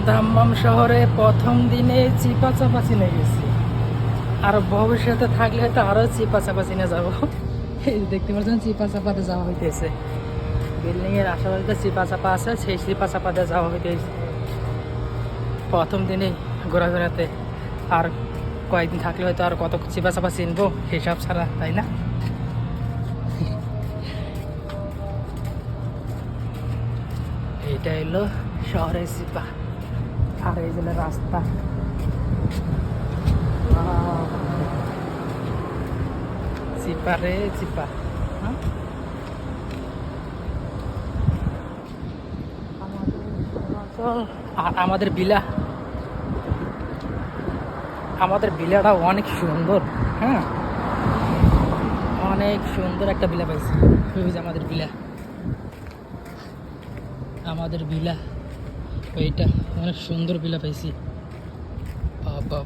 দাম্মাম শহরে প্রথম দিনে চিপা চাপা চিনে গেছি, আর ভবিষ্যতে থাকলে হয়তো আরও চিপা চাপা চিনে যাবো। এই দেখতে পাচ্ছেন চিপা চাপাতে যাওয়া হইতেছে, বিল্ডিংয়ের আশেপাশে চিপা চাপা আছে, সেই চিপা চাপাতে যাওয়া হইতেছে প্রথম দিনে ঘোরাঘোরাতে। আর কয়েকদিন থাকলে হয়তো আর কত চিপা চাপা চিনবো হিসাব ছাড়া, তাই না? এইটা এলো শহরের চিপা, আর এই যে রাস্তা। চিপা রে চিপা। আর আমাদের বিলাটা অনেক সুন্দর। হ্যাঁ, অনেক সুন্দর একটা বিলা পাইছি। ওই যে আমাদের বিলা ওইটা অনেক সুন্দর বিলা পাইছি। বাবা।